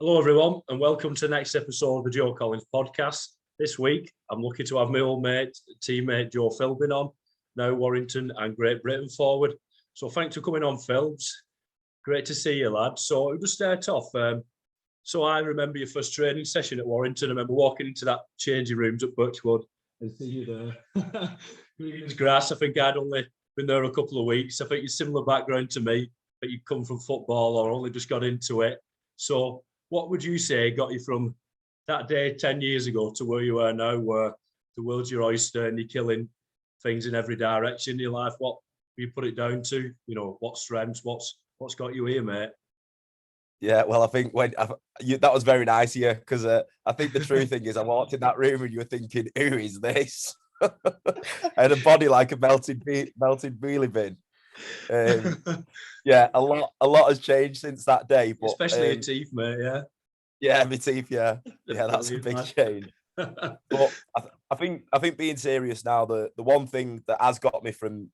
Hello, everyone, and welcome to the next episode of the Joe Collins podcast. This week, I'm lucky to have my old teammate Joe Philbin on, now Warrington and Great Britain forward. So thanks for coming on, Philbs. Great to see you, lad. So we'll just start off. So I remember your first training session at Warrington. I remember walking into that changing rooms at Birchwood and see you there. Green as grass. I think I'd only been there a couple of weeks. I think you're similar background to me, but you come from football or only just got into it. So what would you say got you from that day 10 years ago to where you are now, where the world's your oyster and you're killing things in every direction in your life? What do you put it down to? You know, what strengths, what's got you here, mate? Yeah, well, I think that was very nice of you, because I think the true thing is I walked in that room and you were thinking, who is this? I had a body like a melted wheelie bin. Yeah, a lot has changed since that day, but especially your teeth, mate. Yeah, my teeth. Yeah, that's a big change. But I think being serious now, the one thing that has got me from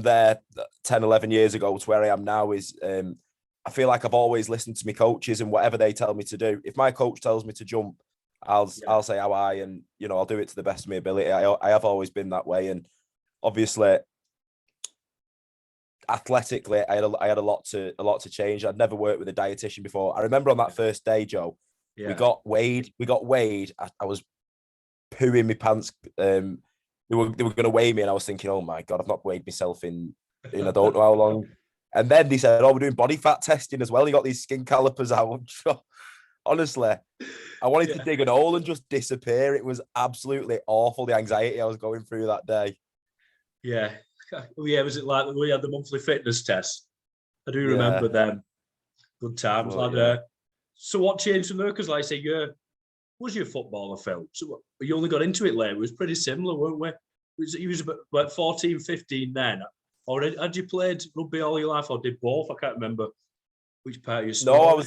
there 10, 11 years ago to where I am now is I feel like I've always listened to my coaches and whatever they tell me to do. If my coach tells me to jump, I'll say how and I'll do it to the best of my ability. I have always been that way, and obviously athletically, I had a lot to change. I'd never worked with a dietitian before. I remember on that first day, Joe, we got weighed. I was pooing my pants. They were going to weigh me, and I was thinking, oh my God, I've not weighed myself in I don't know how long. And then they said, oh, we're doing body fat testing as well. You got these skin calipers out. Honestly, I wanted to dig an hole and just disappear. It was absolutely awful, the anxiety I was going through that day. Yeah. Was it like we had the monthly fitness test? I do remember them. Good times, lad. So what changed from there? Because like I say, was your footballer, Phil? So you only got into it later. It was pretty similar, weren't we? You was about 14, 15 then. Or had you played rugby all your life, or did both? I can't remember which part of your story. No,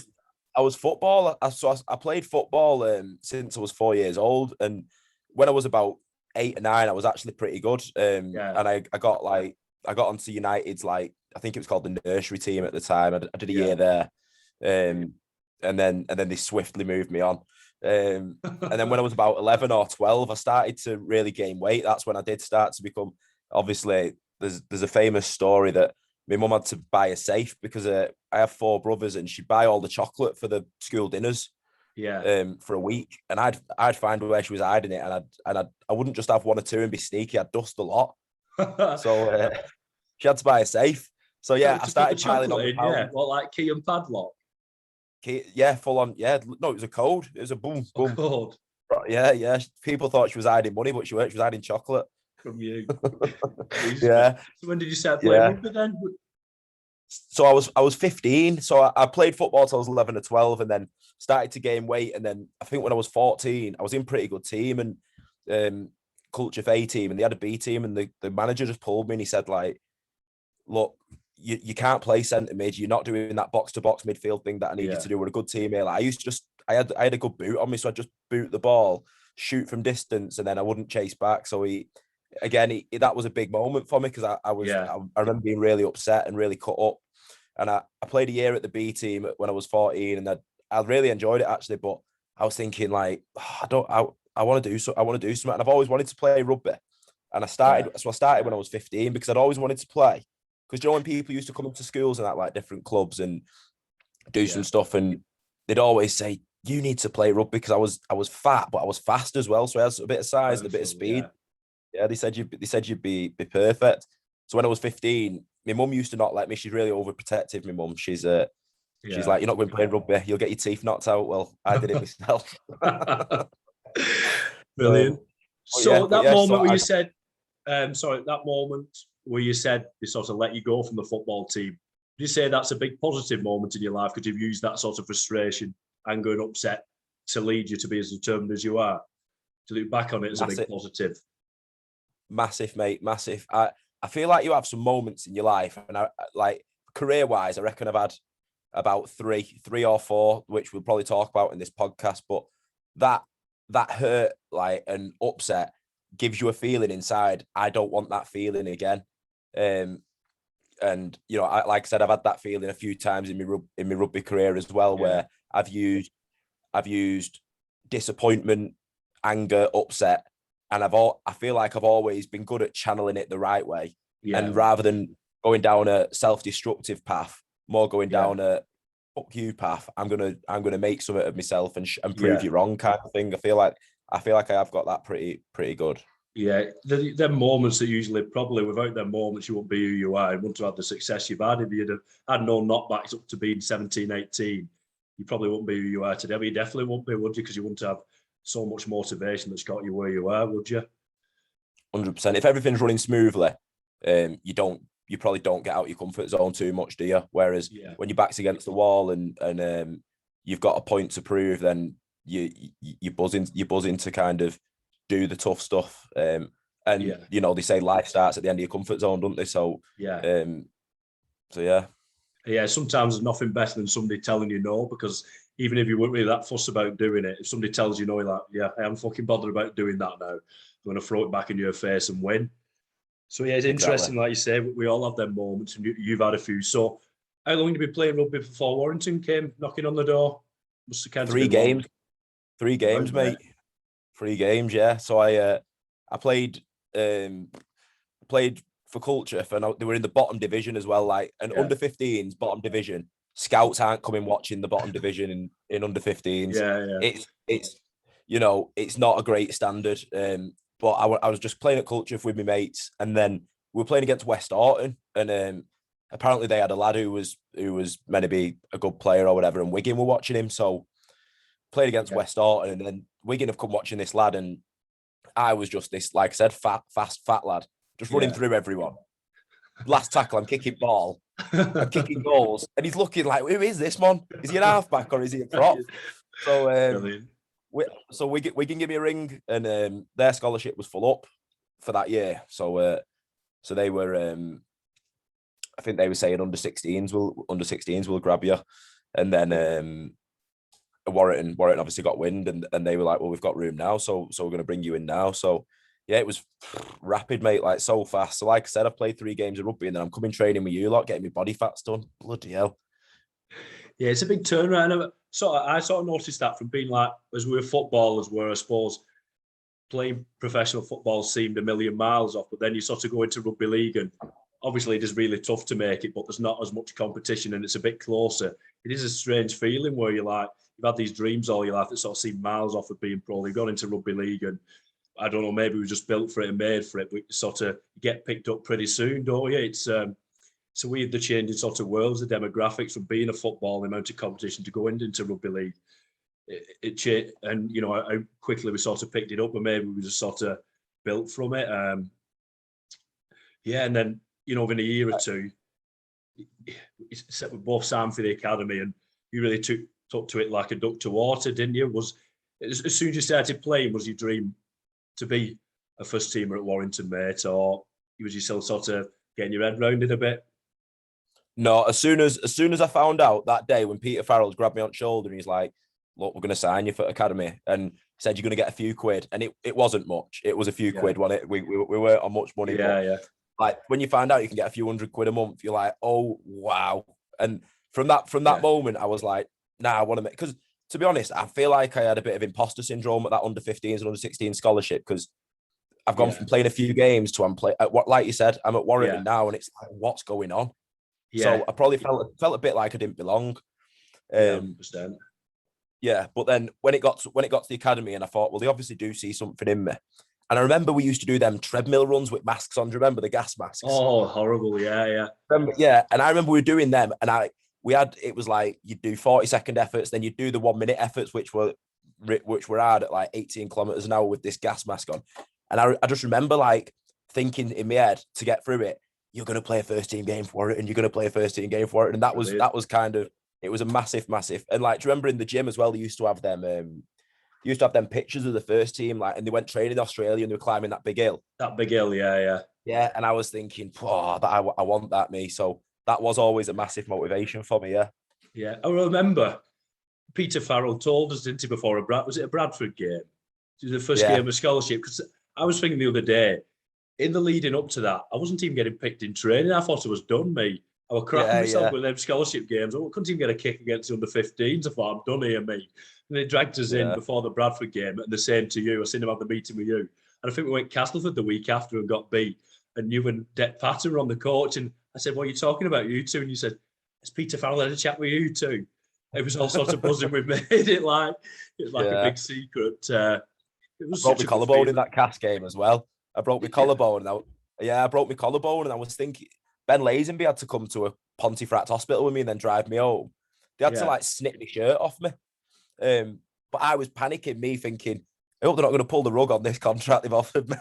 I was football. I played football since I was 4 years old, and when I was about 8 or 9, I was actually pretty good. And I got onto United's, like, I think it was called the nursery team at the time. I did a year there, and then they swiftly moved me on. And then when I was about 11 or 12, I started to really gain weight. That's when I did start to become, obviously, there's a famous story that my mum had to buy a safe because I have 4 brothers, and she'd buy all the chocolate for the school dinners. For a week, and I'd find where she was hiding it, and I wouldn't just have 1 or 2 and be sneaky. I'd dust a lot. So she had to buy a safe. So I started piling on the pounds. What, like key and padlock? Full on. Yeah, no, it was a code. It was a boom. Code. Yeah. People thought she was hiding money, but she weren't. She was hiding chocolate from you. Yeah. So when did you start playing rugby then? So I was 15. So I played football till I was 11 or 12, and then started to gain weight. And then I think when I was 14, I was in a pretty good team, and culture A team, and they had a B team, and the manager just pulled me and he said, like, look, you can't play centre mid. You're not doing that box to box midfield thing that I need you to do. We're a good team here. Like, I had a good boot on me, so I'd just boot the ball, shoot from distance, and then I wouldn't chase back. So that was a big moment for me, because I remember being really upset and really cut up. And I played a year at the B team when I was 14, and I really enjoyed it, actually. But I was thinking, like, I want to do something. And I've always wanted to play rugby. And I started when I was 15, because I'd always wanted to play. Because when people used to come into schools and at like different clubs and do some stuff, and they'd always say, you need to play rugby, because I was fat, but I was fast as well. So I had a bit of size and a bit of speed. Yeah, they said you'd be perfect. So when I was 15, my mum used to not let me. She's really overprotective, my mum. She's like, you're not going to play rugby. You'll get your teeth knocked out. Well, I did it myself. Brilliant. That moment where you said they sort of let you go from the football team, do you say that's a big positive moment in your life, because you've used that sort of frustration, anger and upset to lead you to be as determined as you are? To look back on it as a big positive. Massive, mate, massive. I feel like you have some moments in your life, and like career-wise, I reckon I've had about three or four, which we'll probably talk about in this podcast. But that hurt, like, and upset gives you a feeling inside. I don't want that feeling again. And like I said, I've had that feeling a few times in my rugby career as well, where I've used I've used disappointment, anger, upset, and I feel like I've always been good at channeling it the right way. Yeah. And rather than going down a self-destructive path, more going down a fuck you path. I'm gonna make something of myself and prove you wrong kind of thing. I feel like I have got that pretty good. Yeah, the moments that usually probably without them moments you wouldn't be who you are. You wouldn't have had the success you've had if you'd have had no knockbacks up to being 17, 18. You probably wouldn't be who you are today. But you definitely wouldn't be, would you? Because you wouldn't have so much motivation that's got you where you are, would you? 100%. If everything's running smoothly, you probably don't get out your comfort zone too much, do you? Whereas when your back's against the wall and you've got a point to prove, then you buzz in to kind of do the tough stuff. You know, they say life starts at the end of your comfort zone, don't they? So yeah, sometimes there's nothing better than somebody telling you no, because even if you weren't really that fussed about doing it, if somebody tells you no, you're like, yeah, I am fucking bothered about doing that now. I'm going to throw it back in your face and win. So yeah, it's interesting, like you say, we all have them moments, and you've had a few. So how long have you been playing rugby before Warrington came knocking on the door? Must have kind of 3 games. 3 games, mate. 3 games, yeah. So I played for Culture, and they were in the bottom division as well, like an under 15s bottom division. Scouts aren't coming watching the bottom division in under 15s. It's you know, it's not a great standard. But I was just playing at Culture with my mates, and then we were playing against West Orton, and apparently they had a lad who was meant to be a good player or whatever, and Wigan were watching him. So played against West Orton, and then Wigan have come watching this lad, and I was just this, like I said, fat lad, just running through everyone. Last tackle, I'm kicking ball, I'm kicking goals, and he's looking like, who is this man? Is he an halfback or is he a prop? So Wigan give me a ring, and their scholarship was full up for that year. So they were, I think they were saying under 16s will grab you, and then Warrington obviously got wind, and they were like, well, we've got room now, so we're going to bring you in now. So yeah, it was rapid, mate, like so fast. So like I said, I've played 3 games of rugby, and then I'm coming training with you lot, getting my body fats done. Bloody hell. Yeah, it's a big turnaround. I sort of noticed that from being like, as we were footballers, where I suppose playing professional football seemed a million miles off, but then you sort of go into rugby league, and obviously it is really tough to make it, but there's not as much competition and it's a bit closer. It is a strange feeling where you're like, you've had these dreams all your life that sort of seem miles off of being pro. You've gone into rugby league, and I don't know, maybe we just built for it and made for it, but sort of get picked up pretty soon, don't you? It's weird, the changing sort of worlds, the demographics from being a football, the amount of competition to go into rugby league. It changed, and you know how quickly we sort of picked it up, and maybe we just sort of built from it. And then you know, within a year or two, we both signed for the academy, and you really took to it like a duck to water, didn't you? Was as soon as you started playing, was your dream to be a first teamer at Warrington, mate, or was you still sort of getting your head round it a bit? No, as soon as I found out that day when Peter Farrell grabbed me on the shoulder and he's like, look, we're going to sign you for academy, and said you're going to get a few quid, and it wasn't much. It was a few quid, wasn't it? We weren't on much money. Like when you find out you can get a few £100 a month, you're like, oh wow. And from that moment, I was like, nah, I want to make, because to be honest, I feel like I had a bit of imposter syndrome at that under 15s and under 16 scholarship, because I've gone from playing a few games to like you said, I'm at Warrington now, and it's like, what's going on? So I probably felt a bit like I didn't belong. But then when it got to the academy, and I thought, well, they obviously do see something in me. And I remember we used to do them treadmill runs with masks on. Do you remember the gas masks? Oh, horrible! Yeah. And I remember we were doing them, and it was like you'd do 40-second efforts, then you'd do the 1-minute efforts, which were hard at like 18 kilometers an hour with this gas mask on. And I just remember like thinking in my head, to get through it, you're going to play a first team game for it, and you're going to play a first team game for it. And that was kind of, it was a massive. And like, do you remember in the gym as well, they used to have them pictures of the first team, like, and they went training in Australia and they were climbing that big hill. Yeah. And I was thinking, I want that, me. So that was always a massive motivation for me. Yeah. I remember Peter Farrell told us, didn't he, before was it a Bradford game? It was the first game of scholarship. Because I was thinking the other day, in the leading up to that, I wasn't even getting picked in training. I thought it was done, me. I was cracking myself with them scholarship games. I couldn't even get a kick against the under-15s. I thought, I'm done here, mate. And they dragged us in before the Bradford game, and the same to you. I seen them have the meeting with you. And I think we went Castleford the week after and got beat. And you and Deck Patten were on the coach. And I said, what are you talking about, you two? And you said, has Peter Farrell had a chat with you two? It was all sorts of buzzing. We made it like a big secret. It was I broke my collarbone in that Cass game as well. I broke my collarbone. I broke my collarbone, and I was thinking Ben Lazenby had to come to a Pontefract hospital with me and then drive me home. They had to like snip my shirt off me. But I was panicking, me thinking, I hope they're not going to pull the rug on this contract they've offered me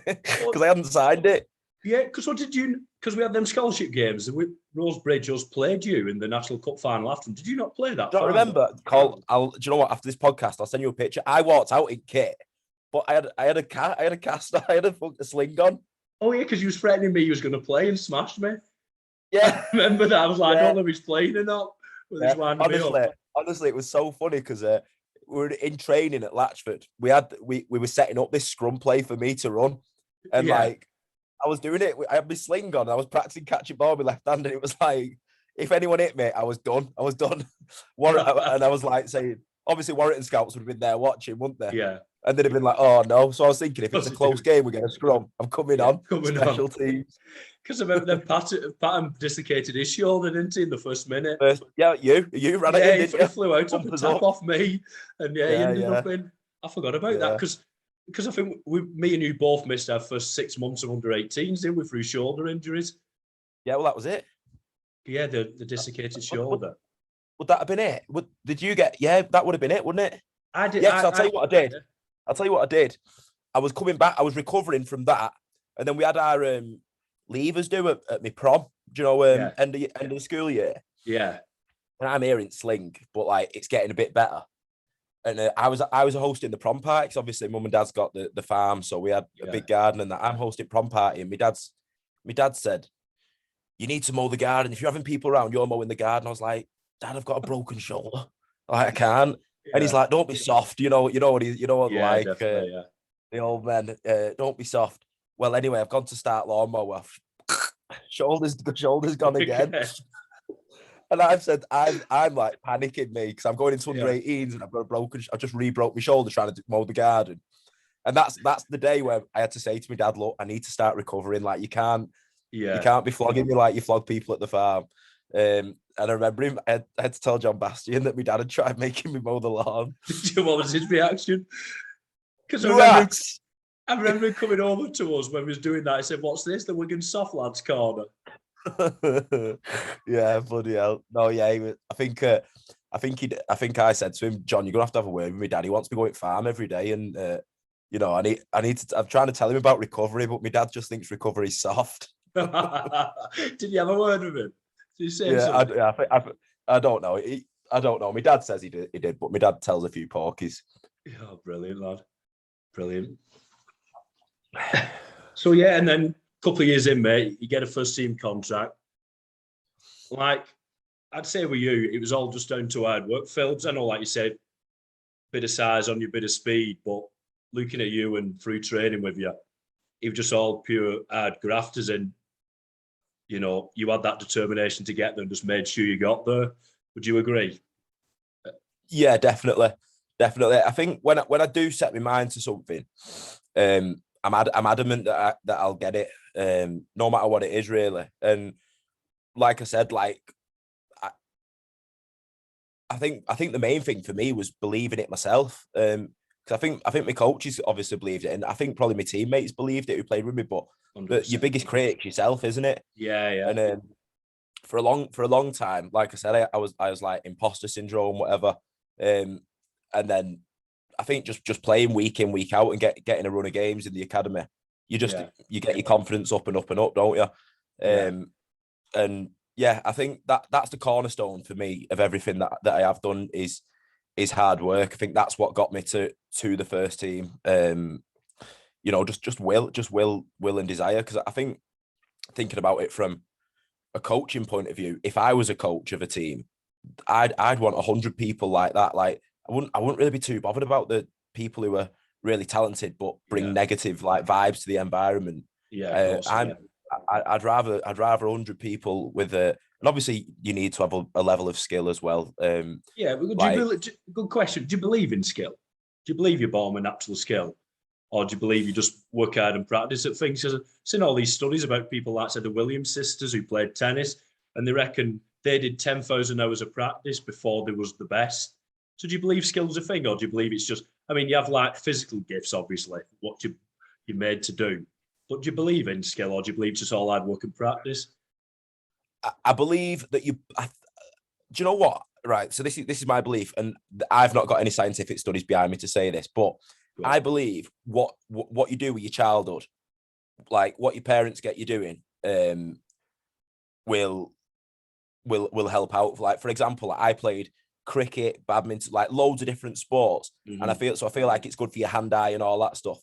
because I hadn't signed it. Yeah, because because we had them scholarship games and Rosebridge just played you in the National Cup final after. Did you not play that? I don't remember. Do you know what? After this podcast, I'll send you a picture. I walked out in kit, but I had a cast, I had a sling on. Oh yeah, because you was threatening me you was going to play and smashed me. Yeah, I remember that. I was like, I don't know if he's playing or not. Honestly, it was so funny because we were in training at Latchford. We were setting up this scrum play for me to run, and like I was doing it. I had my sling on. I was practicing catching ball with my left hand, and it was like, if anyone hit me, I was done. And I was like saying, obviously Warrington scouts would have been there watching, wouldn't they? Yeah. And they'd have been like, oh no. So I was thinking, if it's a close game, we're going to scrum. I'm coming on. Special teams. Because I remember then Patton dislocated his shoulder, didn't he, in the first minute? You ran it in, didn't you? He flew out on the tap off me. And he ended up in. I forgot about that because I think me and you both missed our first 6 months of under-18s, didn't we, through shoulder injuries? Yeah, well, that was it. Yeah, the dislocated shoulder. Would that have been it? Did you get? Yeah, that would have been it, wouldn't it? I did. Yeah, I'll tell you what I did. I'll tell you what I did. I was coming back. I was recovering from that, and then we had our leavers do at my prom. Do you know end of the school year? Yeah. And I'm here in sling, but like it's getting a bit better. And I was hosting the prom party because obviously mum and dad's got the farm, so we had a big garden, and that I'm hosting prom party. And my dad said, "You need to mow the garden. If you're having people around, you're mowing the garden." I was like, "Dad, I've got a broken shoulder. Like I can't." Yeah. And he's like, "Don't be soft. You know what the old man. Don't be soft." Well, anyway, I've gone to start lawnmower. shoulders gone again. And I've said, I'm like panicking me because I'm going into under 18s and I've got a broken. I just re-broke my shoulder trying to mow the garden, and that's the day where I had to say to my dad, "Look, I need to start recovering. Like you can't be flogging me like you flog people at the farm." And I remember him. I had to tell John Bastian that my dad had tried making me mow the lawn. What was his reaction? Because I remember him coming over to us when he was doing that. I said, "What's this? The Wigan Soft Lads corner?" Yeah, bloody hell. No, yeah. I think I said to him, "John, you're gonna have to have a word with my dad. He wants me going farm every day, and I need to. I'm trying to tell him about recovery, but my dad just thinks recovery's soft." Did you have a word with him? Did you say something? I don't know. I don't know. My dad says he did, but my dad tells a few porkies. Oh, brilliant, lad. Brilliant. So yeah, and then a couple of years in, mate, you get a first team contract. Like, I'd say with you, it was all just down to hard work. Philbs, I know, like you said, bit of size on you, bit of speed, but looking at you and through training with you, it was just all pure hard grafters, and you had that determination to get there and just made sure you got there. Would you agree? Yeah, definitely. I think when I do set my mind to something, I'm adamant that I'll get it, no matter what it is, really. And like I said, like I think the main thing for me was believing it myself. Because I think my coaches obviously believed it, and I think probably my teammates believed it who played with me. But your biggest critic's yourself, isn't it? Yeah. And for a long time, like I said, I was like imposter syndrome, whatever. And then I think just playing week in, week out and getting a run of games in the academy, you get your confidence up and up and up, don't you? And yeah, I think that's the cornerstone for me of everything that I have done is hard work. I think that's what got me to the first team. Just will and desire. Because I think thinking about it from a coaching point of view, if I was a coach of a team, I'd want 100 people like that. Like I wouldn't really be too bothered about the people who are really talented but bring negative like vibes to the environment. I'd rather 100 people with a And obviously, you need to have a level of skill as well. Yeah, good question. Do you believe in skill? Do you believe you're born with natural skill? Or do you believe you just work hard and practice at things? I've seen all these studies about people like, say, the Williams sisters who played tennis, and they reckon they did 10,000 hours of practice before they was the best. So do you believe skill's a thing, or do you believe it's just, I mean, you have like physical gifts, obviously, what you're made to do. But do you believe in skill, or do you believe it's just all hard work and practice? I believe that do you know what? Right. So this is my belief, and I've not got any scientific studies behind me to say this, but I believe what you do with your childhood, like what your parents get you doing, will help out. Like, for example, I played cricket, badminton, like loads of different sports, and I feel like it's good for your hand-eye and all that stuff.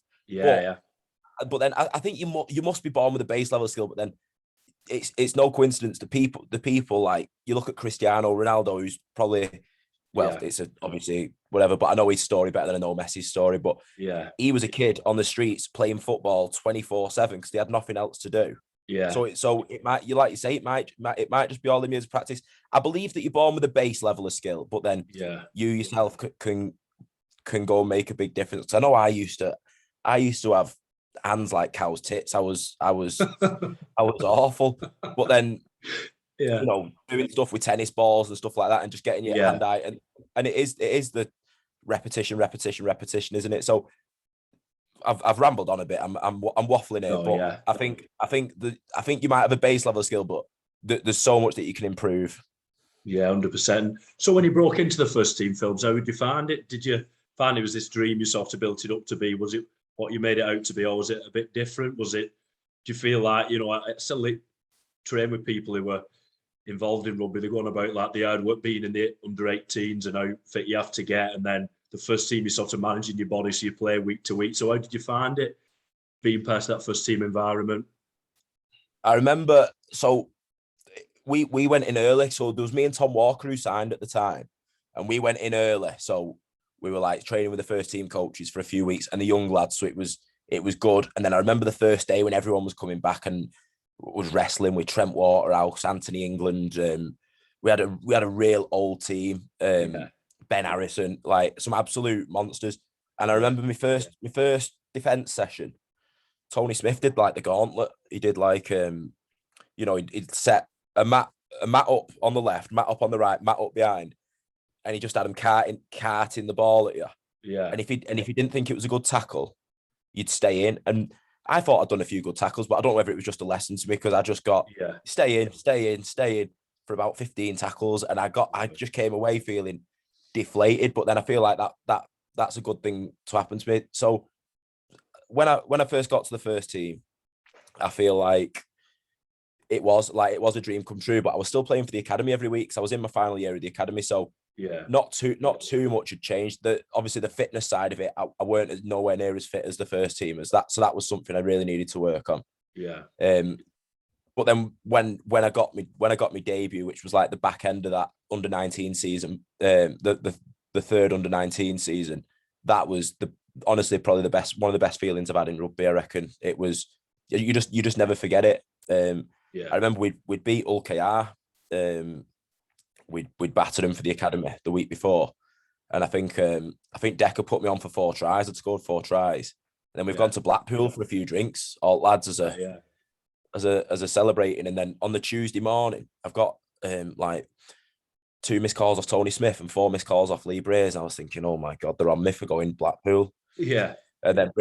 But then I think you must be born with a base level skill, but then it's no coincidence the people like you look at Cristiano Ronaldo, who's probably it's obviously whatever, but I know his story better than I know Messi's story. But he was a kid on the streets playing football 24/7 because he had nothing else to do. So it might, you like you say, it might just be all in years of practice. I believe that you're born with a base level of skill, but then you yourself can go and make a big difference. I know I used to have hands like cow's tits. I was awful, but then you know, doing stuff with tennis balls and stuff like that, and just getting your hand eye, and it is the repetition, isn't it? So I've rambled on a bit. I'm waffling here, but I think you might have a base level skill, but there's so much that you can improve. Yeah, 100%. So when you broke into the first team films, how did you find it? Did you find it was this dream you sort of built it up to be? Was it what you made it out to be, or was it a bit different? Do you feel like, you know, I certainly train with people who were involved in rugby, they're going about like the hard work being in the under 18s and how fit you have to get, and then the first team you're sort of managing your body, so you play week to week. So how did you find it being past that first team environment? I remember, so we went in early. So there was me and Tom Walker who signed at the time, and we went in early. So we were like training with the first team coaches for a few weeks and the young lads. So it was good. And then I remember the first day when everyone was coming back and was wrestling with Trent Waterhouse, Anthony England. We had a real old team. Ben Harrison, like some absolute monsters. And I remember my first defense session. Tony Smith did like the gauntlet. He did like you know, he'd set a mat up on the left, mat up on the right, mat up behind, and he just had him carting the ball at you. Yeah. And if he didn't think it was a good tackle, you'd stay in. And I thought I'd done a few good tackles, but I don't know whether it was just a lesson to me, because I just got stay in for about 15 tackles, and I just came away feeling deflated. But then I feel like that's a good thing to happen to me. So when I first got to the first team, I feel like it was a dream come true. But I was still playing for the academy every week, so I was in my final year of the academy. So not too much had changed. Obviously the fitness side of it, I weren't nowhere near as fit as the first team as that. So that was something I really needed to work on. Yeah. But then when I got my debut, which was like the back end of that under-19 season, the third under-19 season, that was honestly probably one of the best feelings I've had in rugby. I reckon it was. You just never forget it. I remember we'd beat UlKR. We'd battered them for the academy the week before, and I think Decker put me on for 4 tries. I'd scored 4 tries, and then we've gone to Blackpool for a few drinks, all lads as a celebrating. And then on the Tuesday morning, I've got like 2 missed calls off Tony Smith and 4 missed calls off Lee Braze. I was thinking, oh my God, they're on me for going Blackpool. Yeah. And then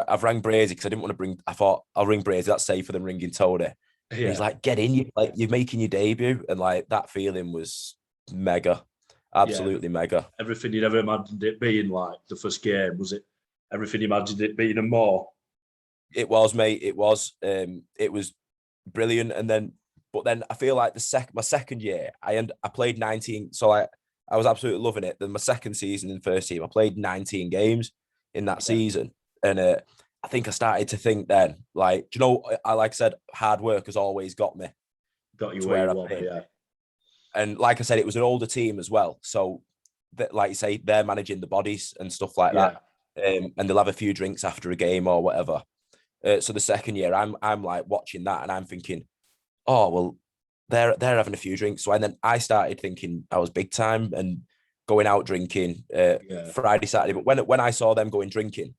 I've rang Brazy because I didn't want to bring. I thought I'll ring Brazy. That's safer than ringing Tony. Yeah. He's like, get in, you're making your debut, and like that feeling was mega, absolutely mega. Everything you'd ever imagined it being, like the first game, was it? Everything you imagined it being and more. It was, mate. It was brilliant. And but then I feel like my second year, I played 19. So I was absolutely loving it. Then my second season in the first team, I played 19 games in that season, and I think I started to think then, like, do you know, like I said, hard work has always got me. Got you where you want, yeah. And like I said, it was an older team as well. So, like you say, they're managing the bodies and stuff like that. And they'll have a few drinks after a game or whatever. So the second year, I'm like watching that, and I'm thinking, oh, well, they're having a few drinks. So and then I started thinking I was big time and going out drinking Friday, Saturday. But when I saw them going drinking,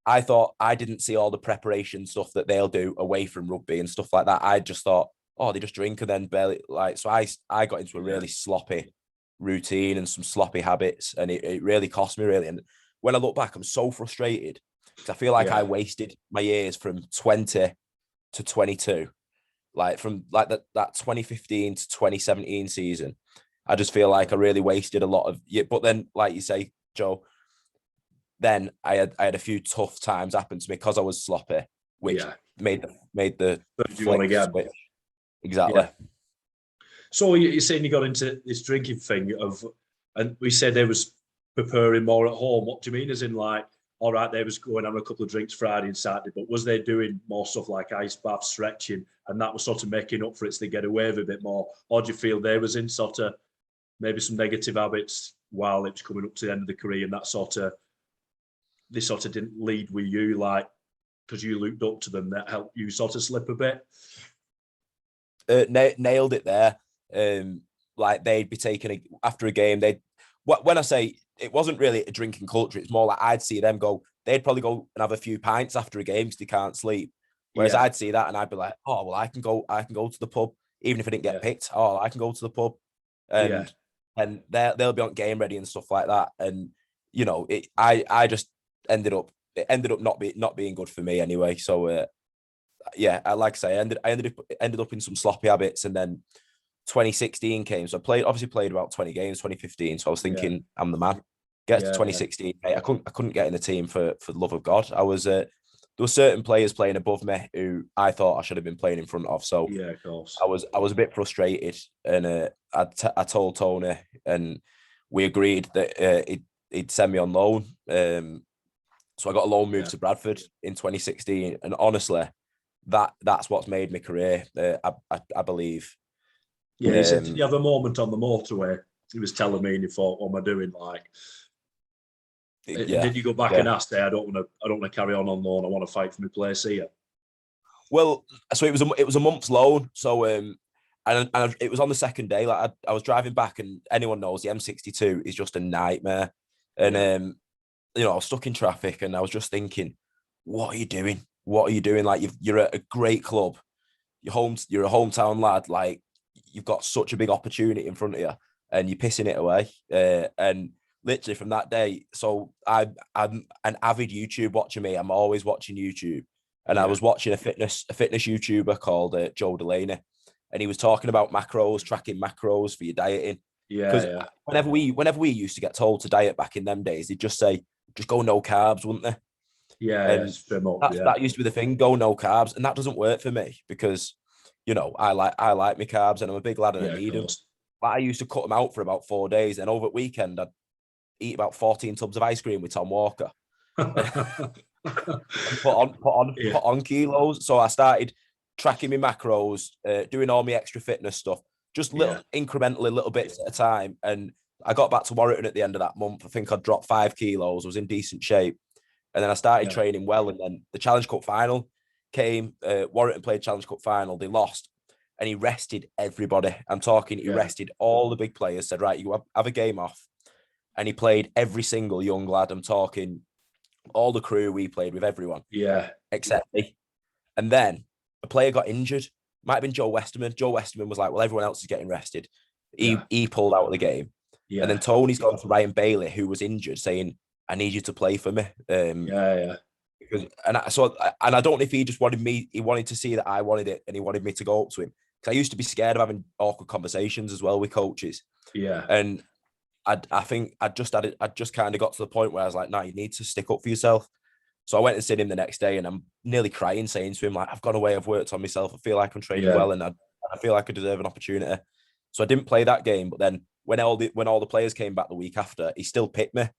I thought I didn't see all the preparation stuff that they'll do away from rugby and stuff like that. I just thought, oh, they just drink and then barely like. So I got into a really sloppy routine and some sloppy habits, and it really cost me really. And when I look back, I'm so frustrated because I feel like I wasted my years from 20 to 22, like from like that 2015 to 2017 season. I just feel like I really wasted a lot of it. But then, like you say, Joe, then I had a few tough times happen to me because I was sloppy, which made the flick switch. Exactly. Yeah. So you're saying you got into this drinking thing and we said they was preparing more at home. What do you mean? As in like, all right, they was going on a couple of drinks Friday and Saturday, but was they doing more stuff like ice baths, stretching, and that was sort of making up for it so they get away with a bit more? Or do you feel they was in sort of maybe some negative habits while it was coming up to the end of the career, and they sort of didn't lead with you, like, because you looked up to them, that helped you sort of slip a bit? Nailed it there. Like they'd be taking after a game. When I say it wasn't really a drinking culture, it's more like I'd see them go. They'd probably go and have a few pints after a game because they can't sleep. Whereas I'd see that and I'd be like, oh well, I can go to the pub even if I didn't get picked. Oh, I can go to the pub, and they'll be on game ready and stuff like that. And you know, I just ended up not being good for me anyway. So like I say, I ended up in some sloppy habits, and then 2016 came. So I obviously played about 20 games, 2015. So I was thinking, I'm the man. Get to 2016, mate, I couldn't get in the team for the love of God. There were certain players playing above me who I thought I should have been playing in front of. So of course. I was a bit frustrated, and I told Tony, and we agreed that he'd send me on loan. So I got a loan move to Bradford in 2016, and honestly, that's what's made my career. I believe. Yeah, he said, did you have a moment on the motorway? He was telling me, and he thought, what am I doing? Like, did you go back and ask, hey, I don't want to carry on loan. I want to fight for my place here. Well, so it was a month's loan. So and it was on the second day. Like I was driving back, and anyone knows the M62 is just a nightmare. And you know, I was stuck in traffic, and I was just thinking, what are you doing? What are you doing? Like you're at a great club. You're a hometown lad. Like you've got such a big opportunity in front of you, and you're pissing it away. And literally from that day, so I'm an avid YouTube watcher. Me, I'm always watching YouTube, and I was watching a fitness YouTuber called Joe Delaney, and he was talking about macros, tracking macros for your dieting. Because whenever we used to get told to diet back in them days, they'd just say, just go no carbs, wouldn't they? That used to be the thing, go no carbs, and that doesn't work for me because, you know, I like my carbs, and I'm a big lad and I need them. But I used to cut them out for about 4 days, and over the weekend I'd eat about 14 tubs of ice cream with Tom Walker. put on kilos. So I started tracking my macros, doing all my extra fitness stuff, just incrementally, little bits at a time. And I got back to Warrington at the end of that month. I think I dropped 5 kilos. I was in decent shape. And then I started training well. And then the Challenge Cup final came. Warrington played Challenge Cup final. They lost. And he rested everybody. I'm talking, he rested all the big players, said, right, you have a game off. And he played every single young lad. I'm talking all the crew, we played with everyone. Except me. And then a player got injured. Might have been Joe Westerman. Joe Westerman was like, well, everyone else is getting rested. He pulled out of the game. And then Tony's gone to Ryan Bailey, who was injured, saying, I need you to play for me. Because, and I don't know if he just wanted to see that I wanted it, and he wanted me to go up to him. Because I used to be scared of having awkward conversations as well with coaches. And I think I just kind of got to the point where I was like, no, you need to stick up for yourself. So I went and seen him the next day, and I'm nearly crying, saying to him, like, I've gone away, I've worked on myself, I feel like I'm training well, and I feel like I deserve an opportunity. So I didn't play that game, but then when all the players came back the week after, he still picked me.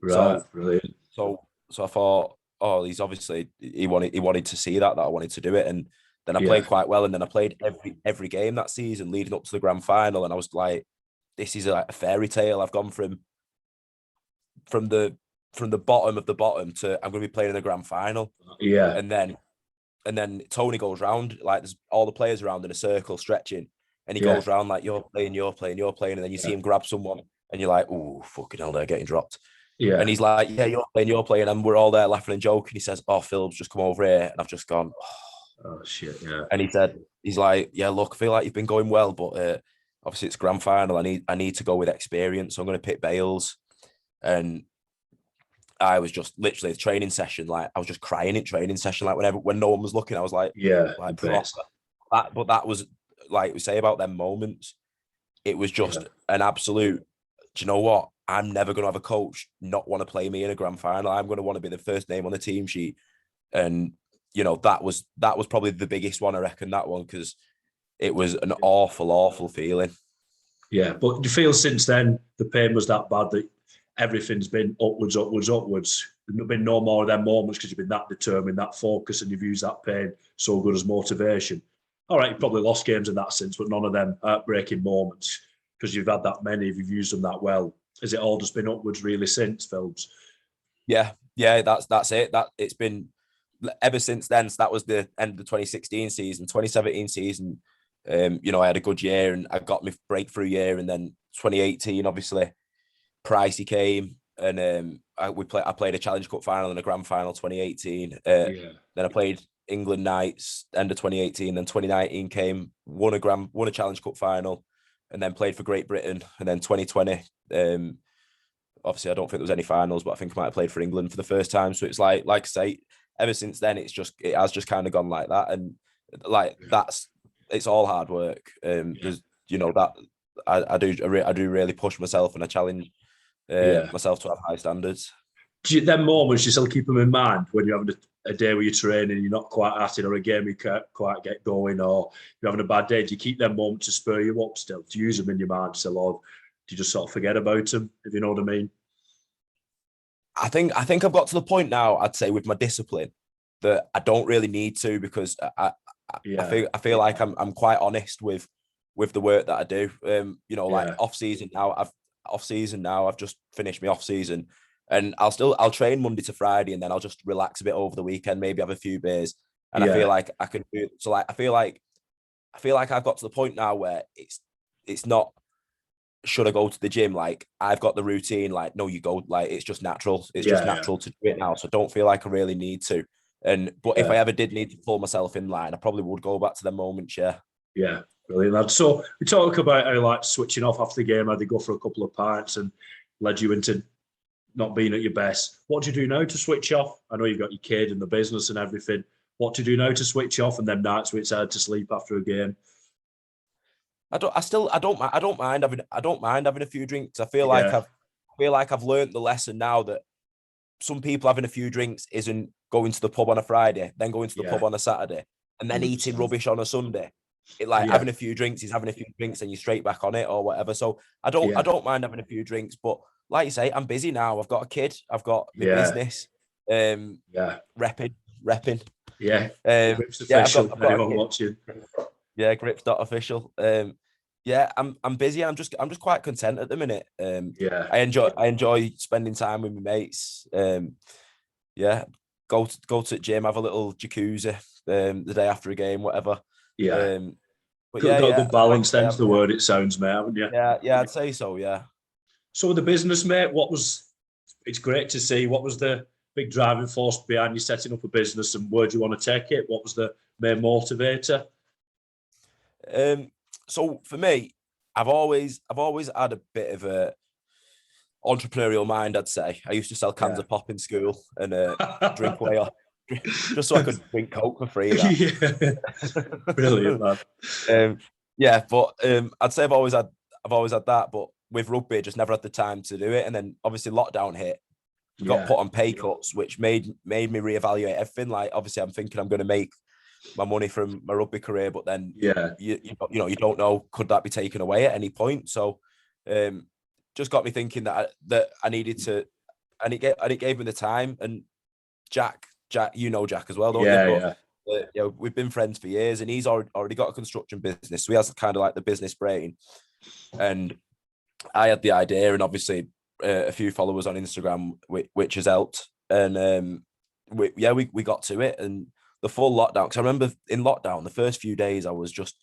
Right, brilliant. So I thought, oh, he's obviously he wanted to see that I wanted to do it, and then I played quite well, and then I played every game that season leading up to the grand final, and I was like, this is like a fairy tale. I've gone from the bottom of the bottom to I'm going to be playing in the grand final. And then Tony goes round, like there's all the players around in a circle stretching, and he goes around like, you're playing, and then you see him grab someone, and you're like, oh, fucking hell, they're getting dropped. Yeah. And he's like, yeah, you're playing, and we're all there laughing and joking. He says, oh, Phil's just come over here, and I've just gone, Oh shit, yeah. And he's like, yeah, look, I feel like you've been going well, but obviously it's grand final. I need to go with experience. So I'm going to pick Bales. And I was just literally a training session. Like I was just crying in training session. Like when no one was looking, I was like, but that was like we say about them moments. It was just an absolute, do you know what? I'm never going to have a coach not want to play me in a grand final. I'm going to want to be the first name on the team sheet. And, you know, that was probably the biggest one, I reckon, that one, because it was an awful, awful feeling. Yeah, but do you feel since then the pain was that bad that everything's been upwards? There's been no more of them moments because you've been that determined, that focus, and you've used that pain so good as motivation. All right, you probably lost games in that sense, but none of them heartbreaking moments because you've had that many, you've used them that well. Has it all just been upwards really since, Philbs? Yeah, that's it. That it's been ever since then. So that was the end of the 2016 season, 2017 season. You know, I had a good year and I got my breakthrough year, and then 2018, obviously, Pricey came and I played a Challenge Cup final and a Grand Final 2018. Then I played England Knights end of 2018. Then 2019 came, won a Challenge Cup final, and then played for Great Britain. And then 2020, obviously I don't think there was any finals, but I think I might have played for England for the first time. So it's like I say, ever since then, it has just kind of gone like that, and it's all hard work. There's, you know, that I do really push myself and I challenge myself to have high standards. Them moments, you still keep them in mind when you're having a day where you're training, you're not quite at it, or a game you can't quite get going, or you're having a bad day. Do you keep them moments to spur you up still? Do you use them in your mind still, or do you just sort of forget about them, if you know what I mean? I think I've got to the point now, I'd say, with my discipline that I don't really need to, because I feel like I'm quite honest with the work that I do. You know, like off season now, I've just finished my off season, and I'll train Monday to Friday, and then I'll just relax a bit over the weekend, maybe have a few beers, and I feel like I can do it. So like I feel like I've got to the point now where it's not, should I go to the gym? Like I've got the routine. Like, no, you go. Like it's just natural. It's just natural to do it now. So I don't feel like I really need to. But if I ever did need to pull myself in line, I probably would go back to the moments. Yeah. Yeah, brilliant, lad. So we talk about how like switching off after the game, how they go for a couple of pints and led you into not being at your best. What do you do now to switch off? I know you've got your kid and the business and everything. What do you do now to switch off and then nights where it's hard to sleep after a game? I don't mind having a few drinks. I feel like I've learned the lesson now that some people having a few drinks isn't going to the pub on a Friday, then going to the pub on a Saturday, and then 100%. Eating rubbish on a Sunday. It having a few drinks is having a few drinks and you're straight back on it or whatever. So I don't mind having a few drinks, but like you say, I'm busy now. I've got a kid, I've got my business. Repping. Yeah. Grip's official. I've got anyone watching. Yeah, Grip's.official. I'm busy. I'm just quite content at the minute. I enjoy spending time with my mates. Go to the gym, have a little jacuzzi the day after a game, whatever. But good balance. Then's the word it sounds, mate, haven't you? Yeah, I'd say so. Yeah. So the business, mate, it's great to see. What was the big driving force behind you setting up a business, and where do you want to take it? What was the main motivator? So for me, I've always had a bit of a entrepreneurial mind, I'd say. I used to sell cans of pop in school and drink away off, just so I could drink Coke for free. Brilliant, man. But I'd say I've always had that, but with rugby, just never had the time to do it. And then obviously lockdown hit. We got put on pay cuts, which made me reevaluate everything. Like obviously, I'm thinking I'm going to make my money from my rugby career, but then you don't know, could that be taken away at any point? So just got me thinking that I needed to, and it gave me the time. And Jack, you know Jack as well, don't you? We've been friends for years, and he's already got a construction business, so he has kind of like the business brain. And I had the idea, and obviously a few followers on Instagram, which has helped. And we got to it, and the full lockdown. Because I remember in lockdown, the first few days, I was just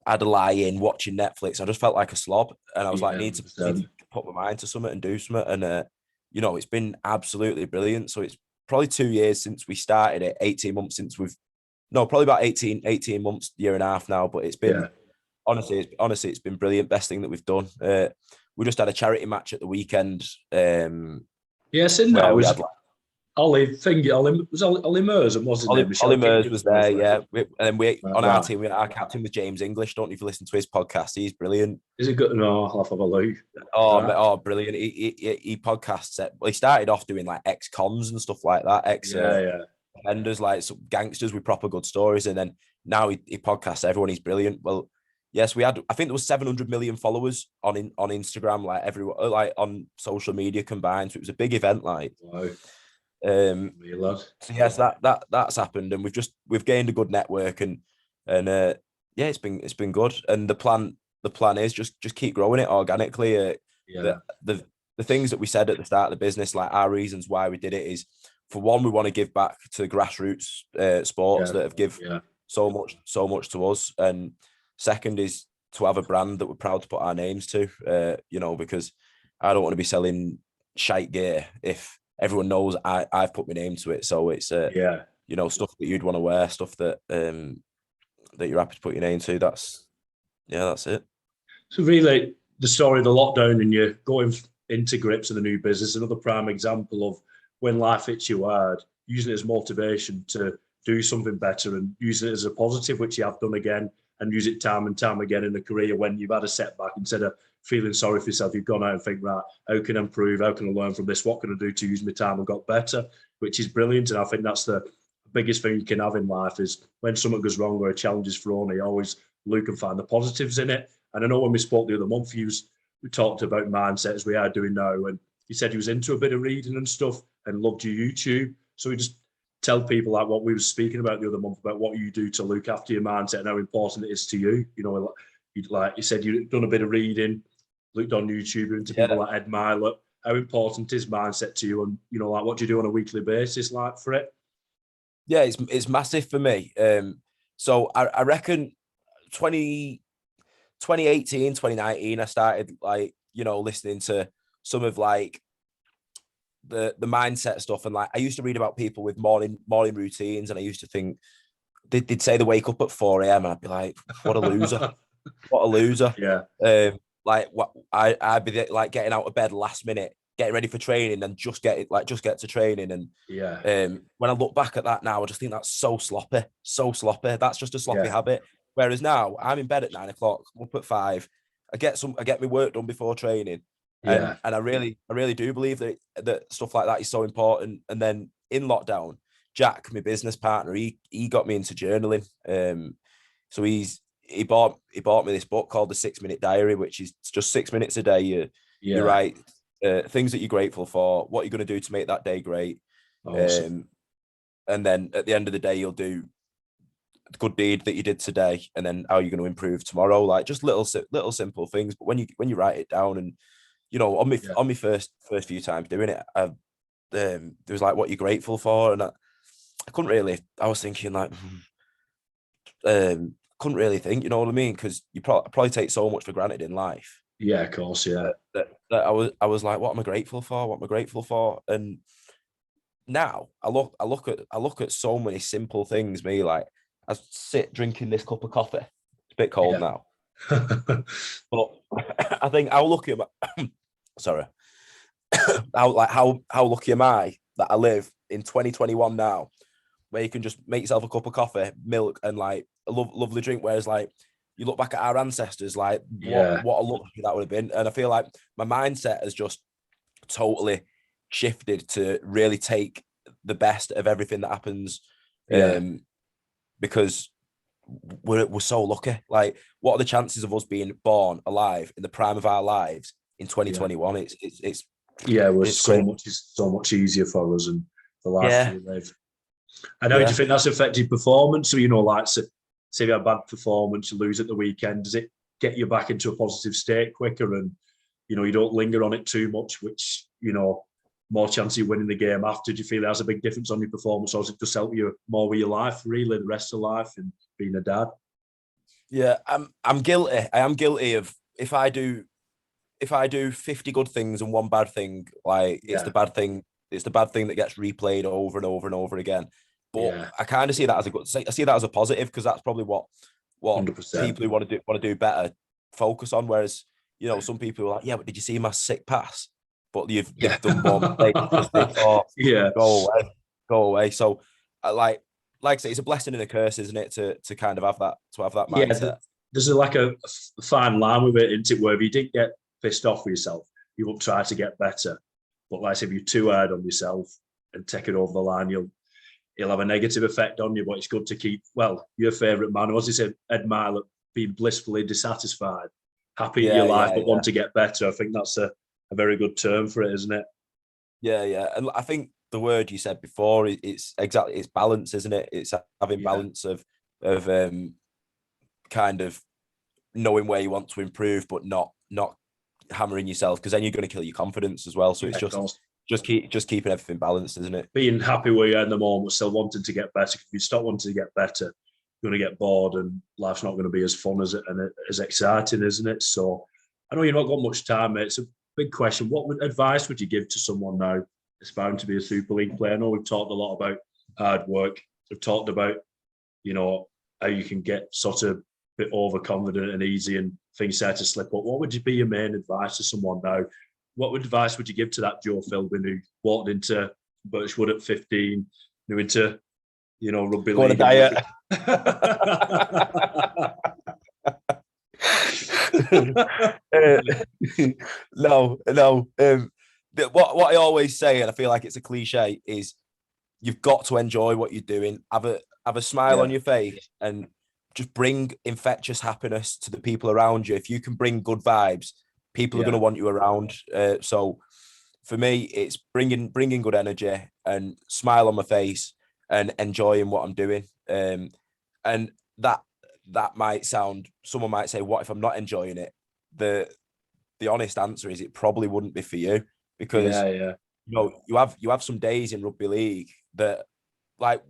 had a lie in watching Netflix. I just felt like a slob, and I was like, need to 100%. put my mind to something and do something. And you know, it's been absolutely brilliant. So it's probably 2 years since we started it, 18 months since we've no, probably about 18 months, year and a half now. But it's been Yeah. honestly, it's been brilliant. Best thing that we've done. We just had a charity match at the weekend. Yes, in there Where we was had like Ollie Mers, and what's his name? Ollie Michelle Mers Kingdon's was there, boyfriend. yeah. And then we Right, on our right. team, our captain was James English. Don't know if you listen to his podcast. He's brilliant. Is it good? No, I'll have a look. Right. Oh, brilliant. He podcasts it. Well, he started off doing like ex-cons and stuff like that, Yeah, yeah. offenders, like some gangsters with proper good stories. And then now he podcasts everyone. He's brilliant. Well, yes, we had, I think there was 700 million followers on Instagram, like everyone, like on social media combined. So it was a big event, like. Wow. Me, lad. So yes, that's happened, and we've gained a good network, and yeah, it's been good. And the plan is just keep growing it organically. Yeah. The things that we said at the start of the business, like our reasons why we did it, is for one, we want to give back to grassroots sports that have give so much to us, and second is to have a brand that we're proud to put our names to. You know, because I don't want to be selling shite gear if everyone knows I've put my name to it. So it's you know, stuff that you'd want to wear, stuff that that you're happy to put your name to. That's it. So really, the story of the lockdown and you going into grips of the new business, another prime example of when life hits you hard, using it as motivation to do something better and using it as a positive, which you have done again, and use it time and time again in a career when you've had a setback. Instead of feeling sorry for yourself, you've gone out and think, right, how can I improve? How can I learn from this? What can I do to use my time and got better? Which is brilliant. And I think that's the biggest thing you can have in life is when something goes wrong or a challenge is thrown, you always look and find the positives in it. And I know when we spoke the other month, we talked about mindset as we are doing now. And he said he was into a bit of reading and stuff and loved your YouTube. So we just tell people like what we were speaking about the other month about what you do to look after your mindset and how important it is to you. You know, like you said, you've done a bit of reading, looked on YouTube into people like Ed Miler. How important is mindset to you? And, you know, like what do you do on a weekly basis like for it? Yeah, it's massive for me. So I reckon 2018, 2019, I started like, you know, listening to some of like the mindset stuff. And like, I used to read about people with morning routines. And I used to think they'd say they wake up at 4 a.m. and I'd be like, what a loser. What a loser. Yeah. Like what I'd be like getting out of bed last minute, getting ready for training and just get to training. And when I look back at that now, I just think that's so sloppy. That's just a sloppy habit. Whereas now I'm in bed at 9 o'clock, up at 5. I get my work done before training. And I really do believe that stuff like that is so important. And then in lockdown, Jack, my business partner, he got me into journaling. So he bought me this book called The 6 Minute Diary, which is just 6 minutes a day. You write things that you're grateful for, what you're going to do to make that day great. Awesome. And then at the end of the day, you'll do the good deed that you did today, and then how you're going to improve tomorrow. Like just little simple things. But when you write it down, and you know, on my first few times doing it, there was like what you're grateful for, and I couldn't really. I was thinking like, couldn't really think. You know what I mean? Because you probably take so much for granted in life. Yeah, of course. Yeah. That I was like, what am I grateful for? What am I grateful for? And now I look at so many simple things. Me, like I sit drinking this cup of coffee. It's a bit cold now, but I think I'll look at my sorry. how lucky am I that I live in 2021 now, where you can just make yourself a cup of coffee, milk, and like a lovely drink. Whereas like you look back at our ancestors, like what a luxury that would have been. And I feel like my mindset has just totally shifted to really take the best of everything that happens. Because we're so lucky. Like, what are the chances of us being born alive in the prime of our lives in 2021? It's so much easier for us and the life we live. And how do you think that's affected performance? So, you know, like say you have a bad performance, you lose at the weekend, does it get you back into a positive state quicker? And, you know, you don't linger on it too much, which, you know, more chance of you winning the game after. Do you feel it has a big difference on your performance, or does it just help you more with your life, really, the rest of life and being a dad? Yeah, I'm guilty. I am guilty of if I do 50 good things and one bad thing, like it's Yeah, the bad thing. It's the bad thing that gets replayed over and over and over again. But yeah, I kind of see that as I see that as a positive because that's probably what 100%. people who want to do better focus on. Whereas, some people are like, yeah, but did you see my sick pass? But Yeah, you've done more mistakes. Just think, oh, yeah, go away, go away. So, I like I say, it's a blessing and a curse, isn't it, to kind of have that yeah. mindset. There's like a fine line with it, isn't it? Where if you didn't get pissed off with yourself, you won't try to get better. But like I said, if you're too hard on yourself and take it over the line, you'll have a negative effect on you. But it's good to keep, well, your favourite man, was he said, Ed Milet, being blissfully dissatisfied, happy in your Yeah, life, yeah, but yeah. want to get better. I think that's a very good term for it, isn't it? Yeah, yeah, and I think the word you said before, it's balance, isn't it? It's having Yeah, balance of kind of knowing where you want to improve, but not hammering yourself because then you're going to kill your confidence as well. So yeah, it's of course. just keeping everything balanced, isn't it? Being happy where you're in the moment, still wanting to get better. If you stop wanting to get better, you're going to get bored, and life's not going to be as fun as and as exciting, isn't it? So, I know you've not got much time, mate. It's a big question. Advice would you give to someone now aspiring to be a Super League player? I know we've talked a lot about hard work. We've talked about, you know, how you can get sort of a bit overconfident and easy and things start to slip up. What would you be your main advice to someone now? What advice would you give to that Joe Philbin who walked into Birchwood at 15, knew into, rugby Go on a league and diet. No, no. What I always say, and I feel like it's a cliche, is you've got to enjoy what you're doing. Have a smile Yeah, on your face, and just bring infectious happiness to the people around you. If you can bring good vibes, people are going to yeah, want you around. So for me, it's bringing good energy and smile on my face and enjoying what I'm doing. And that might sound. Someone might say, "What if I'm not enjoying it?" The honest answer is it probably wouldn't be for you because yeah, yeah, you have some days in rugby league that, like,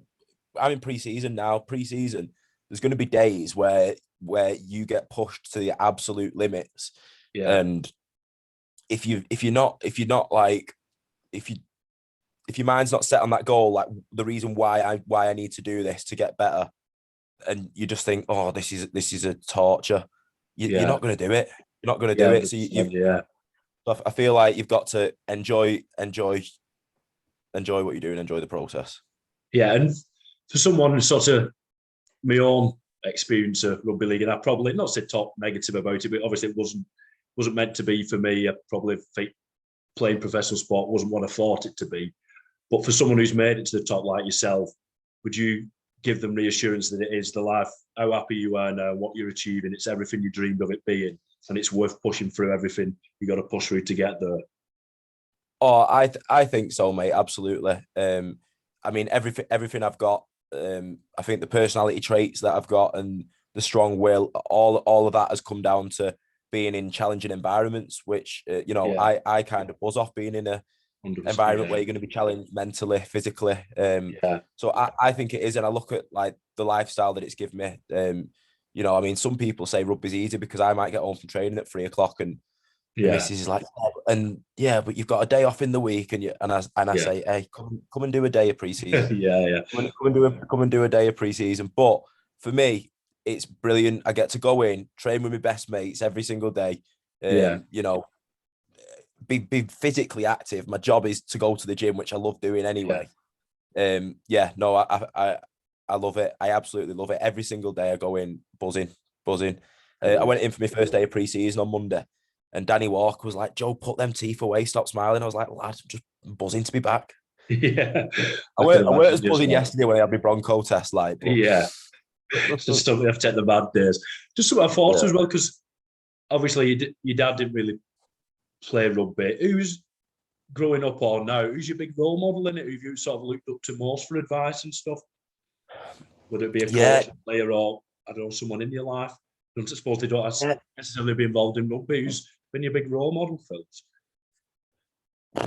I'm in pre-season now. Pre-season, there's going to be days where you get pushed to the absolute limits, yeah, and if you're not like if your mind's not set on that goal, like the reason why I need to do this to get better, and you just think, oh, this is a torture, you're yeah, not going to do it. You're not going to yeah, do it. So you've 100%, yeah. I feel like you've got to enjoy what you're doing, enjoy the process. Yeah, and for someone sort of my own experience of rugby league, and I probably not said top negative about it, but obviously it wasn't meant to be for me. I probably think playing professional sport wasn't what I thought it to be. But for someone who's made it to the top like yourself, would you give them reassurance that it is the life, how happy you are now, what you're achieving, it's everything you dreamed of it being, and it's worth pushing through everything you got to push through to get there? Oh, I think so, mate. Absolutely. I mean, everything I've got. I think the personality traits that I've got and the strong will, all of that has come down to being in challenging environments, which Yeah, I kind of buzz off being in a 100%. environment where Yeah, you're going to be challenged mentally, physically. yeah, So I think it is, and I look at like the lifestyle that it's given me. I mean, some people say rugby's easy because I might get home from training at 3 o'clock and my yeah, missus is like, "Oh, and yeah, but you've got a day off in the week," and I yeah, say, "Hey, come and do a day of preseason. yeah, yeah, Come and do a day of preseason." But for me, it's brilliant. I get to go in, train with my best mates every single day. yeah, Um, you know, be physically active. My job is to go to the gym, which I love doing yeah. anyway. Yeah, no, I love it. I absolutely love it. Every single day I go in buzzing, buzzing. I went in for my first day of preseason on Monday, and Danny Walker was like, "Joe, put them teeth away, stop smiling." I was like, "Lad, I'm just buzzing to be back." Yeah, I I can weren't, I weren't as imagine just buzzing that. yesterday when I had my Bronco test, like, but Yeah, it's just something I've taken the bad days. Just what I thought yeah. as well, because obviously your dad didn't really play rugby. Who's growing up or now? Who's your big role model in it? Who you sort of looked up to most for advice and stuff? Would it be a Yeah, coach, a player, or I don't know, someone in your life? I don't suppose they don't yeah. necessarily be involved in rugby. Who's been your big role model, Phil?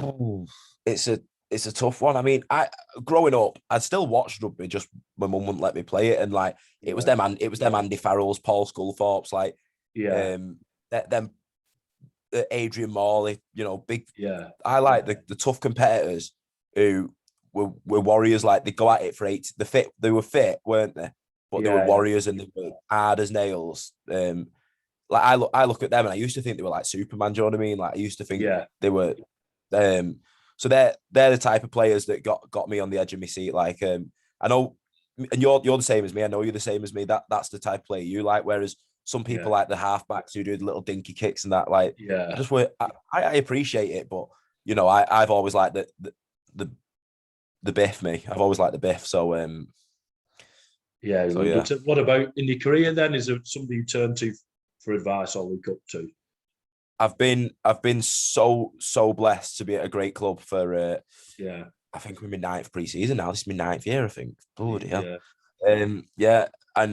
Ooh, it's a it's a tough one. I mean, growing up, I still watched rugby. Just my mum wouldn't let me play it, and like it was them, and it was them Andy Farrells, Paul Sculthorpe's, like them Adrian Morley. You know, big. Yeah, I like the tough competitors who were warriors. Like they go at it for 8. They were fit, weren't they? But they were warriors and they were hard as nails. Like I look at them and I used to think they were like Superman. Do you know what I mean? Like I used to think they were. So they're the type of players that got me on the edge of my seat. Like I know, and you're the same as me. I know you're the same as me. That's the type of player you like. Whereas some people like the halfbacks who do the little dinky kicks and that. Like I appreciate it, but you know I've always liked the biff. I've always liked the biff. So What about in your career then? Is there somebody you turn to for advice or look up to? I've been so blessed to be at a great club for I think we're in my 9th pre-season now. This is my 9th year, I think. Bloody hell. And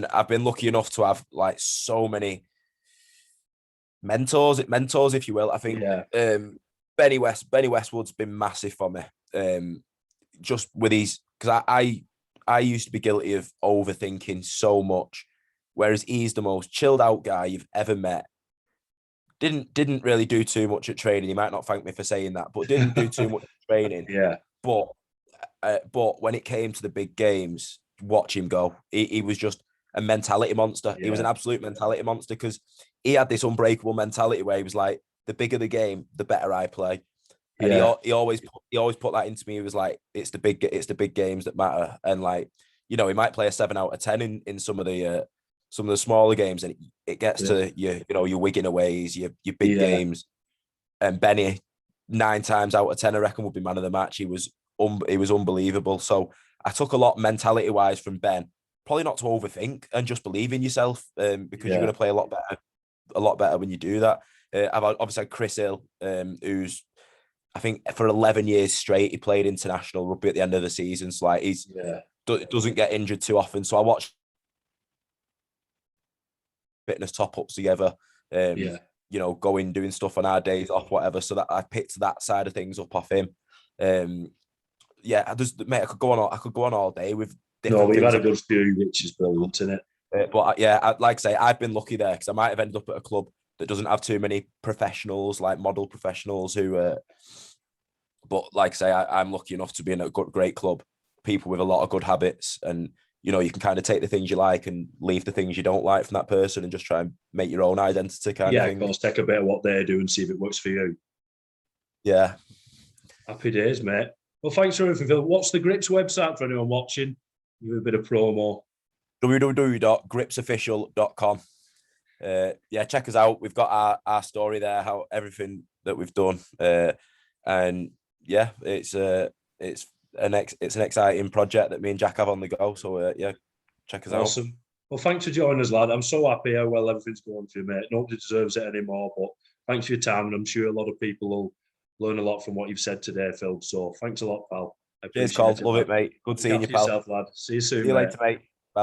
I've been lucky enough to have like so many mentors, if you will. I think Benny Westwood's been massive for me. Just with his, because I used to be guilty of overthinking so much, whereas he's the most chilled out guy you've ever met. Didn't really do too much at training. He might not thank me for saying that, but didn't do too much training. But when it came to the big games, watch him go. He was just a mentality monster. He was an absolute mentality monster because he had this unbreakable mentality where he was like, the bigger the game, the better I play. And he always put that into me. He was like, it's the big games that matter. And like, you know, he might play a 7 out of 10 in some of the smaller games, and it gets to your Wigan aways, your big games. And Benny, 9 times out of 10, I reckon, would be man of the match. He was unbelievable. So I took a lot mentality wise from Ben. Probably not to overthink and just believe in yourself, because you're going to play a lot better when you do that. I've obviously had Chris Hill, who's, I think for 11 years straight, he played international rugby at the end of the season. So like doesn't get injured too often. So I watched fitness top-ups together, you know, doing stuff on our days off, whatever. So that I picked that side of things up off him. I could go on all day with different we've things. had a good few, which is brilliant, isn't it? But like I say, I've been lucky there because I might have ended up at a club that doesn't have too many professionals, like model professionals who. But like I say, I'm lucky enough to be in a great club, people with a lot of good habits, and you know you can kind of take the things you like and leave the things you don't like from that person, and just try and make your own identity kind of thing. Yeah, of course, take a bit of what they do and see if it works for you. Yeah. Happy days, mate. Well, thanks for everything, Phil. What's the Grips website for anyone watching? Give a bit of promo. www.gripsofficial.com. Check us out. We've got our story there, how everything that we've done, and it's an exciting project that me and Jack have on the go. So check us out. Awesome. Well, thanks for joining us, lad. I'm so happy how well everything's going for you, mate. Nobody deserves it anymore, but thanks for your time, and I'm sure a lot of people will learn a lot from what you've said today, Phil. So thanks a lot, pal. Cheers, Carl. Love it, mate. Good seeing you, pal. Yourself, lad. See you soon, See you later, mate.